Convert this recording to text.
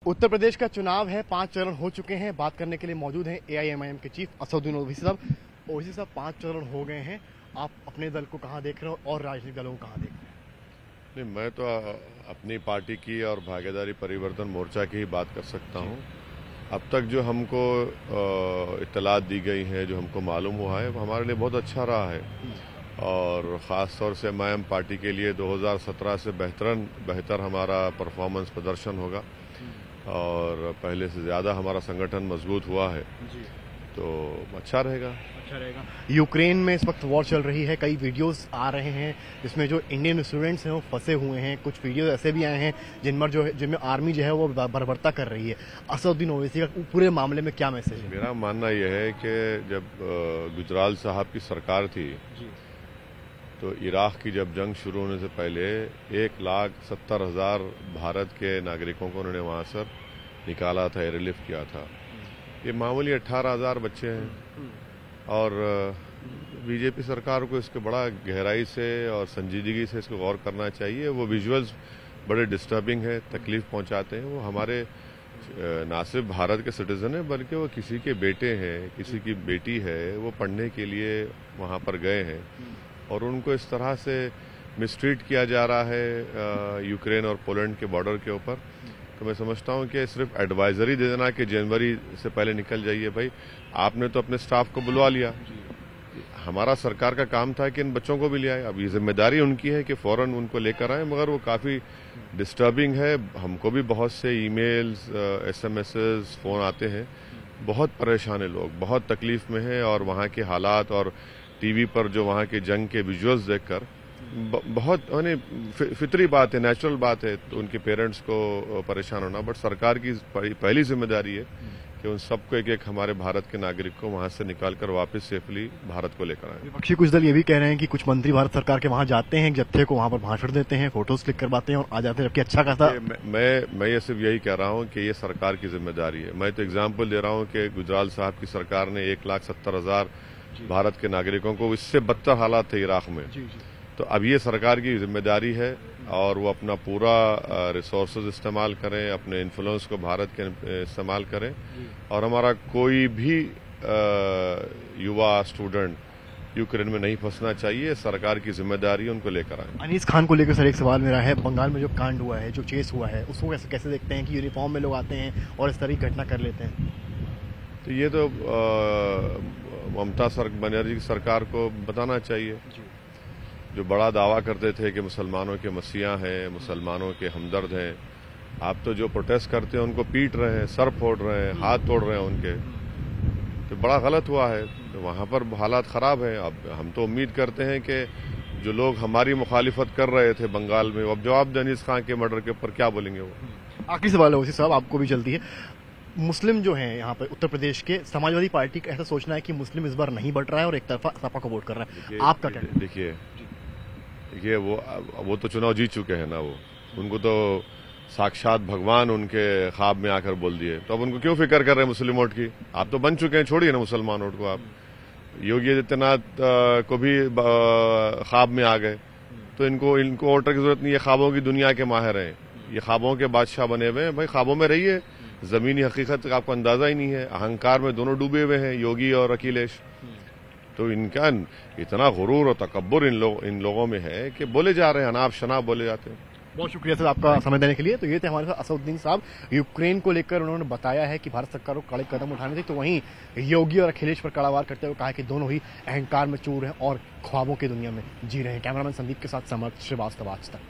उत्तर प्रदेश का चुनाव है, 5 चरण हो चुके हैं। बात करने के लिए मौजूद हैं एआईएमआईएम के चीफ असदुद्दीन ओवैसी साहब। ओवैसी साहब, 5 चरण हो गए हैं, आप अपने दल को कहां देख रहे हो और राजनीतिक दलों को कहां देख रहे हैं? नहीं, मैं तो अपनी पार्टी की और भागीदारी परिवर्तन मोर्चा की ही बात कर सकता हूं। अब तक जो हमको इत्तलात दी गई है, जो हमको मालूम हुआ है, वो हमारे लिए बहुत अच्छा रहा है। और ख़ास तौर से एमआईएम पार्टी के लिए 2017 से बेहतर हमारा परफॉर्मेंस प्रदर्शन होगा और पहले से ज़्यादा हमारा संगठन मजबूत हुआ है, तो अच्छा रहेगा। यूक्रेन में इस वक्त वॉर चल रही है, कई वीडियोस आ रहे हैं जिसमें जो इंडियन स्टूडेंट्स हैं वो फंसे हुए हैं। कुछ वीडियोस ऐसे भी आए हैं जिनमें आर्मी जो है वो बर्बरता कर रही है। असदुद्दीन ओवैसी का पूरे मामले में क्या मैसेज है? मेरा मानना यह है कि जब गुजराल साहब की सरकार थी तो इराक की जब जंग शुरू होने से पहले 1,70,000 भारत के नागरिकों को उन्होंने वहां से निकाला था, एयरलिफ्ट किया था। ये मामूली 18,000 बच्चे हैं और बीजेपी सरकार को इसके बड़ा गहराई से और संजीदगी से इसको गौर करना चाहिए। वो विजुअल्स बड़े डिस्टर्बिंग है, तकलीफ पहुंचाते हैं। वो हमारे ना सिर्फ भारत के सिटीजन हैं बल्कि वो किसी के बेटे हैं, किसी की बेटी है, वो पढ़ने के लिए वहां पर गए हैं और उनको इस तरह से मिसट्रीट किया जा रहा है यूक्रेन और पोलैंड के बॉर्डर के ऊपर। तो मैं समझता हूं कि सिर्फ एडवाइजरी दे देना कि जनवरी से पहले निकल जाइए, भाई आपने तो अपने स्टाफ को बुलवा लिया। हमारा सरकार का काम था कि इन बच्चों को भी ले आए। अब ये जिम्मेदारी उनकी है कि फौरन उनको लेकर आए, मगर वो काफी डिस्टर्बिंग है। हमको भी बहुत से ईमेल्स, एसएमएस, फोन आते हैं। बहुत परेशान है लोग, बहुत तकलीफ में है और वहां के हालात और टीवी पर जो वहां के जंग के विजुअल्स देखकर बहुत फितरी बात है, नेचुरल बात है तो उनके पेरेंट्स को परेशान होना। बट सरकार की पहली जिम्मेदारी है कि उन सबको एक हमारे भारत के नागरिक को वहां से निकालकर वापस सेफली भारत को लेकर आए। विपक्षी कुछ दल ये भी कह रहे हैं कि कुछ मंत्री भारत सरकार के वहां जाते हैं, जत्थे को वहां पर भाषण देते हैं, फोटोज क्लिक करवाते हैं और आ जाते हैं, जबकि अच्छा खासा। मैं ये सिर्फ यही कह रहा हूं कि ये सरकार की जिम्मेदारी है। मैं तो एग्जाम्पल दे रहा हूं कि गुजराल साहब की सरकार ने 1,70,000 भारत के नागरिकों को, इससे बदतर हालात थे इराक में, तो अब ये सरकार की जिम्मेदारी है और वो अपना पूरा रिसोर्सेज इस्तेमाल करें, अपने इन्फ्लुएंस को भारत के इस्तेमाल करें और हमारा कोई भी युवा स्टूडेंट यूक्रेन में नहीं फंसना चाहिए। सरकार की जिम्मेदारी उनको लेकर आए। अनीस खान को लेकर सर एक सवाल मेरा है, बंगाल में जो कांड हुआ है, जो चेस हुआ है, उसको कैसे देखते हैं कि यूनिफॉर्म में लोग आते हैं और इस तरह की घटना कर लेते हैं? तो ये तो ममता बनर्जी की सरकार को बताना चाहिए। जो बड़ा दावा करते थे कि मुसलमानों के मसीहा हैं, मुसलमानों के हमदर्द हैं, आप तो जो प्रोटेस्ट करते हैं उनको पीट रहे हैं, सर फोड़ रहे हैं, हाथ तोड़ रहे हैं उनके, तो बड़ा गलत हुआ है। तो वहां पर हालात खराब हैं। अब हम तो उम्मीद करते हैं कि जो लोग हमारी मुखालिफत कर रहे थे बंगाल में, अब जवाब दें अनीस खान के मर्डर के ऊपर क्या बोलेंगे वो। आखिरी सवाल है ओवैसी साहब, आपको भी जल्दी है। मुस्लिम जो हैं यहाँ पर उत्तर प्रदेश के, समाजवादी पार्टी का ऐसा सोचना है कि मुस्लिम इस बार नहीं बढ़ रहा है और एक तरफा सपा को वोट कर रहा है, आपका क्या? देखिए वो तो चुनाव जीत चुके हैं ना, वो उनको तो साक्षात भगवान उनके ख्वाब में आकर बोल दिए, तो अब उनको क्यों फिक्र कर रहे हैं मुस्लिम वोट की? आप तो बन चुके हैं, छोड़िए ना मुसलमान वोट को। आप योगी आदित्यनाथ को भी ख्वाब में आ गए, तो इनको वोटर की जरूरत नहीं है। ख्वाबों की दुनिया के माहिर हैं, ये ख्वाबों के बादशाह बने हुए हैं। भाई ख्वाबों में रहिए, जमीनी हकीकत का आपको अंदाजा ही नहीं है। अहंकार में दोनों डूबे हुए हैं, योगी और अखिलेश। तो इनका इतना गुरूर और तकब्बुर इन लोगों में है कि बोले जा रहे हैं, अनाप शनाप बोले जाते हैं। बहुत शुक्रिया सर आपका समय देने के लिए। तो ये थे हमारे साथ असदुद्दीन साहब। यूक्रेन को लेकर उन्होंने बताया है कि भारत सरकार को कड़े कदम उठाने थे, तो वहीं योगी और अखिलेश पर कड़ा वार करते हुए कहा कि दोनों ही अहंकार में चूर हैं और ख्वाबों की दुनिया में जी रहे हैं। कैमरामैन संदीप के साथ समर्थ श्रीवास्तव, आज तक।